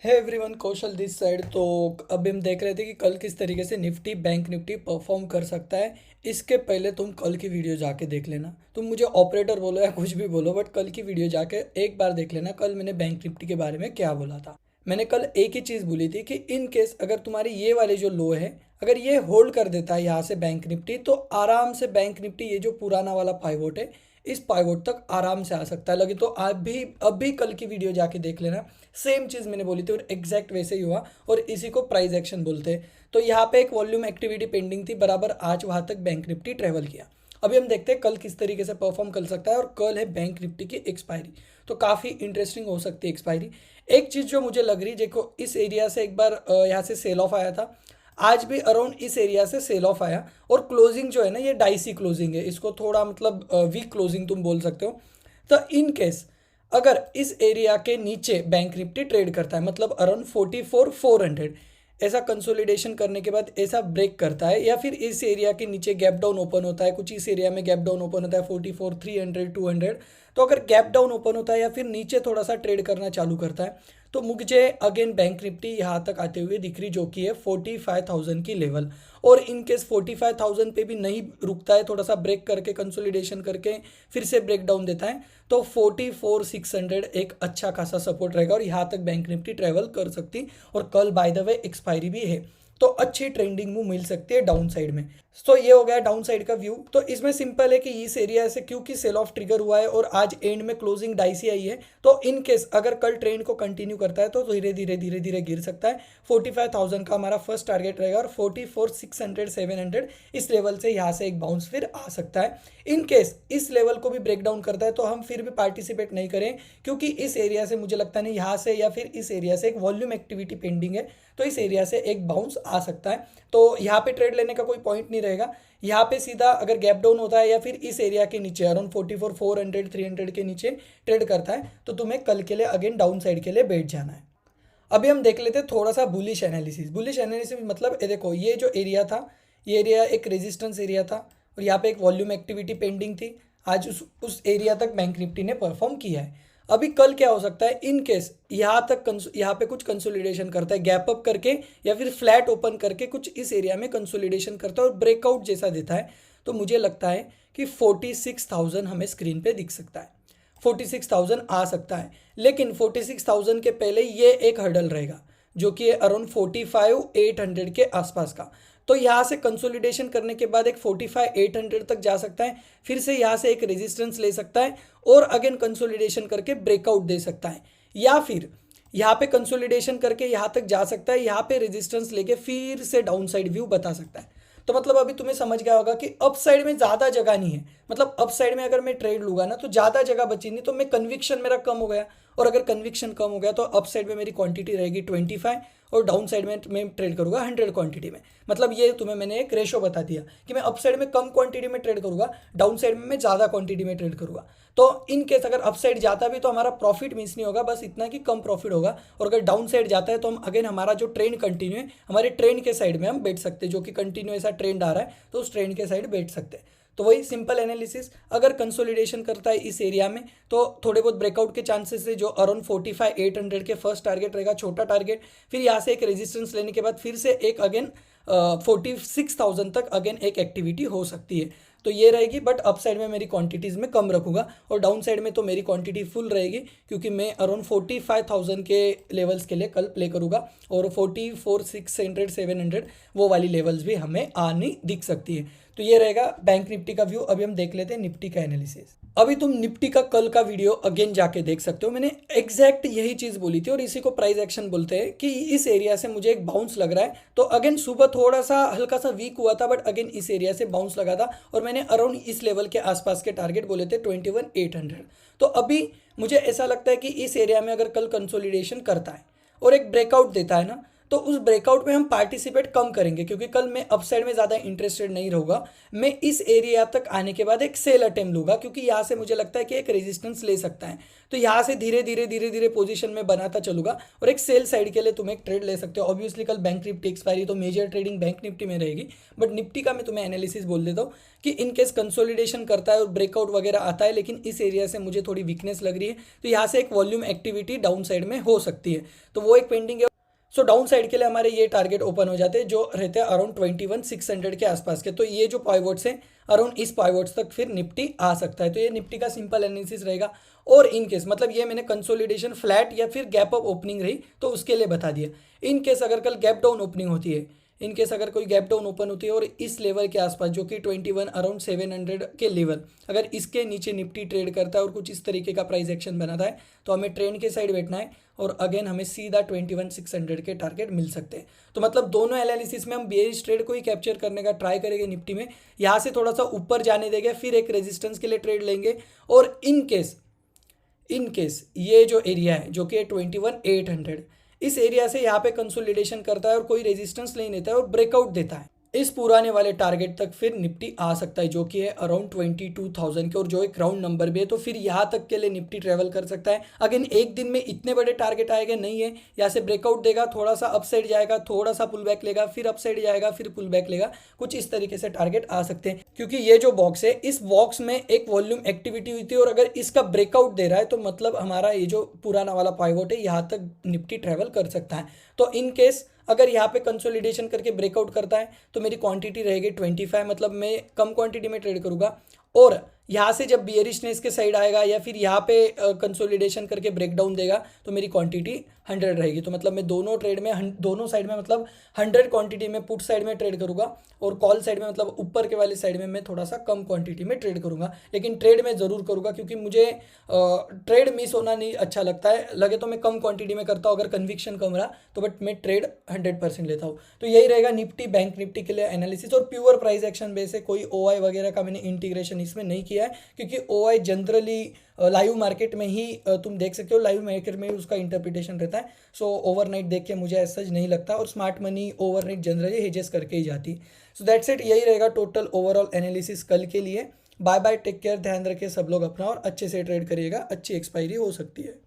है everyone, Kaushal this side. तो अभी हम देख रहे थे कि कल किस तरीके से निफ्टी बैंक निफ्टी परफॉर्म कर सकता है। इसके पहले तुम कल की वीडियो जाके देख लेना। तुम मुझे ऑपरेटर बोलो या कुछ भी बोलो, बट कल की वीडियो जाके एक बार देख लेना। कल मैंने बैंक निफ्टी के बारे में क्या बोला था। मैंने कल एक ही चीज़ बोली थी कि इन केस अगर तुम्हारी ये वाले जो लो है, अगर ये होल्ड कर देता है यहाँ से बैंक निफ्टी, तो आराम से बैंक निफ्टी ये जो पुराना वाला पाइवोट है, इस पाइवोट तक आराम से आ सकता है। लगे तो आप भी अभी कल की वीडियो जाके देख लेना। सेम चीज़ मैंने बोली थी और एग्जैक्ट वैसे ही हुआ, और इसी को प्राइस एक्शन बोलते हैं। तो यहाँ पे एक वॉल्यूम एक्टिविटी पेंडिंग थी, बराबर आज वहाँ तक बैंक निफ्टी ट्रेवल किया। अभी हम देखते हैं कल किस तरीके से परफॉर्म कर सकता है। और कल है बैंक निफ्टी की एक्सपायरी, तो काफ़ी इंटरेस्टिंग हो सकती है एक्सपायरी। एक चीज़ जो मुझे लग रही, देखो इस एरिया से एक बार यहाँ से सेल ऑफ आया था, आज भी अराउंड इस एरिया से सेल ऑफ आया। और क्लोजिंग जो है ना, ये डाइसी क्लोजिंग है, इसको थोड़ा मतलब वीक क्लोजिंग तुम बोल सकते हो। तो इन केस अगर इस एरिया के नीचे बैंक निफ्टी ट्रेड करता है, मतलब अराउंड 44,400, ऐसा कंसोलिडेशन करने के बाद ऐसा ब्रेक करता है, या फिर इस एरिया के नीचे गैप डाउन ओपन होता है, कुछ इस एरिया में गैप डाउन ओपन होता है 44,300 200, तो अगर गैप डाउन ओपन होता है या फिर नीचे थोड़ा सा ट्रेड करना चालू करता है, तो मुझे अगेन बैंक निफ्टी यहाँ तक आते हुए दिख रही, जो कि है 45,000 की लेवल। और इन केस 45,000 पे भी नहीं रुकता है, थोड़ा सा ब्रेक करके कंसोलिडेशन करके फिर से ब्रेक डाउन देता है, तो 44,600 एक अच्छा खासा सपोर्ट रहेगा, और यहाँ तक बैंक निफ्टी ट्रेवल कर सकती। और कल बाय द वे एक्सपायरी भी है, तो अच्छी ट्रेंडिंग मूव मिल सकती है डाउन साइड में। तो ये हो गया डाउन साइड का व्यू। तो इसमें सिंपल है कि इस एरिया से क्योंकि सेल ऑफ ट्रिगर हुआ है और आज एंड में क्लोजिंग डाइसी आई है, तो इन केस अगर कल ट्रेंड को कंटिन्यू करता है तो धीरे धीरे धीरे धीरे गिर सकता है। 45,000 का हमारा फर्स्ट टारगेट रहेगा, और 44,600 700 इस लेवल से यहाँ से एक बाउंस फिर आ सकता है। इन केस इस लेवल को भी ब्रेक डाउन करता है तो हम फिर भी पार्टिसिपेट नहीं करें, क्योंकि इस एरिया से मुझे लगता नहीं, यहाँ से या फिर इस एरिया से एक वॉल्यूम एक्टिविटी पेंडिंग है, तो इस एरिया से एक बाउंस आ सकता है। तो यहाँ पे ट्रेड लेने का कोई पॉइंट नहीं रहेगा। यहाँ पे सीधा अगर गैप डाउन होता है या फिर इस एरिया के नीचे अराउंड 44,400 300 के नीचे ट्रेड करता है, तो तुम्हें कल के लिए अगेन डाउन साइड के लिए बैठ जाना है। अभी हम देख लेते हैं थोड़ा सा बुलिश एनालिसिस। बुलिश एनालिसिस मतलब ये देखो, ये जो एरिया था, ये एरिया एक रेजिस्टेंस एरिया था, और यहाँ पे एक वॉल्यूम एक्टिविटी पेंडिंग थी। आज उस एरिया तक बैंक निफ्टी ने परफॉर्म किया है। अभी कल क्या हो सकता है, इन केस यहाँ तक यहाँ पे कुछ कंसोलिडेशन करता है गैप अप करके, या फिर फ्लैट ओपन करके कुछ इस एरिया में कंसोलिडेशन करता है और ब्रेकआउट जैसा देता है, तो मुझे लगता है कि 46,000 हमें स्क्रीन पे दिख सकता है। 46,000 आ सकता है, लेकिन 46,000 के पहले ये एक हर्डल रहेगा, जो कि है अराउंड 45,800 के आसपास का। तो यहाँ से कंसोलिडेशन करने के बाद एक 45,800 तक जा सकता है, फिर से यहाँ से एक रेजिस्टेंस ले सकता है, और अगेन कंसोलिडेशन करके ब्रेकआउट दे सकता है, या फिर यहाँ पे कंसोलिडेशन करके यहाँ तक जा सकता है, यहाँ पे रेजिस्टेंस लेके फिर से डाउन साइड व्यू बता सकता है। तो मतलब अभी तुम्हें समझ गया होगा कि अप साइड में ज़्यादा जगह नहीं है। मतलब अप साइड में अगर मैं ट्रेड लूँगा ना, तो ज़्यादा जगह बची नहीं, तो मैं कन्विक्शन मेरा कम हो गया, और अगर कन्विक्शन कम हो गया तो अप साइड में मेरी क्वांटिटी रहेगी 25, और डाउन साइड में मैं ट्रेड करूँगा 100 क्वांटिटी में। मतलब ये तुम्हें मैंने एक रेशो बता दिया कि मैं अप साइड में कम क्वांटिटी में ट्रेड करूँगा, डाउन साइड में मैं ज़्यादा क्वांटिटी में ट्रेड करूँगा। तो इन केस अगर अप साइड जाता भी तो हमारा प्रॉफिट मिस नहीं होगा, बस इतना कि कम प्रॉफिट होगा। और अगर डाउन साइड जाता है तो हम अगेन हमारा जो ट्रेंड कंटिन्यू है, हमारे ट्रेंड के साइड में हम बैठ सकते हैं, जो कि कंटिन्यू ऐसा ट्रेंड आ रहा है तो उस ट्रेंड के साइड बैठ सकते हैं। तो वही सिंपल एनालिसिस, अगर कंसोलिडेशन करता है इस एरिया में तो थोड़े बहुत ब्रेकआउट के चांसेस है, जो अराउंड 45,800 के फर्स्ट टारगेट रहेगा, छोटा टारगेट। फिर यहाँ से एक रेजिस्टेंस लेने के बाद फिर से एक अगेन 46,000 तक अगेन एक एक्टिविटी हो सकती है। तो ये रहेगी, बट अप साइड में मेरी क्वांटिटीज़ में कम रखूँगा, और डाउन साइड में तो मेरी क्वांटिटी फुल रहेगी, क्योंकि मैं अराउंड 45,000 के लेवल्स के लिए कल प्ले करूँगा, और 44,600 700 वो वाली लेवल्स भी हमें आनी दिख सकती है। तो ये रहेगा बैंक निफ्टी का व्यू। अभी हम देख लेते हैं निफ्टी का एनालिसिस। अभी तुम निफ्टी का कल का वीडियो अगेन जाके देख सकते हो, मैंने एग्जैक्ट यही चीज़ बोली थी, और इसी को प्राइस एक्शन बोलते हैं कि इस एरिया से मुझे एक बाउंस लग रहा है। तो अगेन सुबह थोड़ा सा हल्का सा वीक हुआ था, बट अगेन इस एरिया से बाउंस लगा था, और मैंने अराउंड इस लेवल के आसपास के टारगेट बोले थे 21,800। तो अभी मुझे ऐसा लगता है कि इस एरिया में अगर कल कंसोलिडेशन करता है और एक ब्रेकआउट देता है ना, तो उस ब्रेकआउट में हम पार्टिसिपेट कम करेंगे, क्योंकि कल मैं अपसाइड में ज़्यादा इंटरेस्टेड नहीं रहूँगा। मैं इस एरिया तक आने के बाद एक सेल अटेम्प्ट लूँगा, क्योंकि यहाँ से मुझे लगता है कि एक रेजिस्टेंस ले सकता है। तो यहाँ से धीरे धीरे धीरे धीरे पोजीशन में बनाता चलूँगा और एक सेल साइड के लिए तुम एक ट्रेड ले सकते हो। ऑब्वियसली कल बैंक निफ्टी एक्सपायरी, तो मेजर ट्रेडिंग बैंक निफ्टी में रहेगी, बट निफ्टी का मैं तुम्हें एनालिसिस बोल देता हूँ कि इन केस कंसोलिडेशन करता है और ब्रेकआउट वगैरह आता है, लेकिन इस एरिया से मुझे थोड़ी वीकनेस लग रही है, तो यहाँ से एक वॉल्यूम एक्टिविटी डाउन साइड में हो सकती है, तो वो एक पेंडिंग है। सो डाउन साइड के लिए हमारे ये टारगेट ओपन हो जाते हैं जो रहते हैं अराउंड 21,600 के आसपास के। तो ये जो पाइवोट्स हैं अराउंड इस पाइवोट्स तक फिर निफ्टी आ सकता है। तो ये निफ्टी का सिंपल एनालिसिस रहेगा। और इन केस मतलब ये मैंने कंसोलिडेशन फ्लैट या फिर गैप अप ओपनिंग रही तो उसके लिए बता दिया। इन केस अगर कल गैप डाउन ओपनिंग होती है, इन केस अगर कोई गैप डाउन ओपन होती है और इस लेवल के आसपास जो कि 21 अराउंड 700 के लेवल, अगर इसके नीचे निफ्टी ट्रेड करता है और कुछ इस तरीके का प्राइस एक्शन बनाता है, तो हमें ट्रेंड के साइड बैठना है और अगेन हमें सीधा 21,600 के टारगेट मिल सकते हैं। तो मतलब दोनों एनालिसिस में हम बेयरिश ट्रेड को ही कैप्चर करने का ट्राई करेंगे निफ्टी में, यहाँ से थोड़ा सा ऊपर जाने देंगे, फिर एक रेजिस्टेंस के लिए ट्रेड लेंगे। और इन केस ये जो एरिया है जो कि 21,800, इस एरिया से यहाँ पे कंसोलिडेशन करता है और कोई रेजिस्टेंस नहीं लेता है और ब्रेकआउट देता है, इस पुराने वाले टारगेट तक फिर निफ्टी आ सकता है जो कि है अराउंड 22,000 के, और जो एक राउंड नंबर भी है। तो फिर यहाँ तक के लिए निफ्टी ट्रेवल कर सकता है। अगेन एक दिन में इतने बड़े टारगेट आएंगे नहीं है, यहाँ से ब्रेकआउट देगा, थोड़ा सा अपसाइड जाएगा, थोड़ा सा पुल बैक लेगा, फिर अपसाइड जाएगा, फिर पुल बैक लेगा, कुछ इस तरीके से टारगेट आ सकते हैं। क्योंकि ये जो बॉक्स है, इस बॉक्स में एक वॉल्यूम एक्टिविटी हुई थी और अगर इसका ब्रेकआउट दे रहा है तो मतलब हमारा ये जो पुराना वाला पाइवोट है यहाँ तक निफ्टी ट्रेवल कर सकता है। तो इन केस अगर यहाँ पे कंसोलिडेशन करके ब्रेकआउट करता है तो मेरी क्वांटिटी रहेगी 25, मतलब मैं कम क्वांटिटी में ट्रेड करूँगा। और यहाँ से जब बियरिशनेस के साइड आएगा या फिर यहाँ पे कंसोलिडेशन करके ब्रेकडाउन देगा तो मेरी क्वांटिटी 100 रहेगी। तो मतलब मैं दोनों ट्रेड में दोनों साइड में मतलब 100 क्वांटिटी में पुट साइड में ट्रेड करूँगा और कॉल साइड में मतलब ऊपर के वाले साइड में मैं थोड़ा सा कम क्वांटिटी में ट्रेड करूँगा। लेकिन ट्रेड मैं ज़रूर करूँगा क्योंकि मुझे ट्रेड मिस होना नहीं अच्छा लगता है। लगे तो मैं कम क्वांटिटी में करता हूँ, अगर कन्विक्शन कम रहा तो बट मैं ट्रेड 100% लेता हूँ। तो यही रहेगा निफ्टी बैंक निफ्टी के लिए एनालिसिस। और प्योर प्राइस एक्शन बेस है, कोई OI वगैरह का मैंने इंटीग्रेशन इसमें नहीं किया है क्योंकि OI जनरली लाइव मार्केट में ही तुम देख सकते हो, लाइव मार्केट में ही उसका इंटरप्रिटेशन रहता है। सो ओवरनाइट देख के मुझे ऐसा नहीं लगता, और smart money overnight generally hedges करके ही जाती। सो दैट्स इट, यही रहेगा टोटल ओवरऑल एनालिसिस कल के लिए। बाय बाय, टेक केयर, ध्यान रखिए सब लोग अपना और अच्छे से ट्रेड करिएगा, अच्छी एक्सपायरी हो सकती है।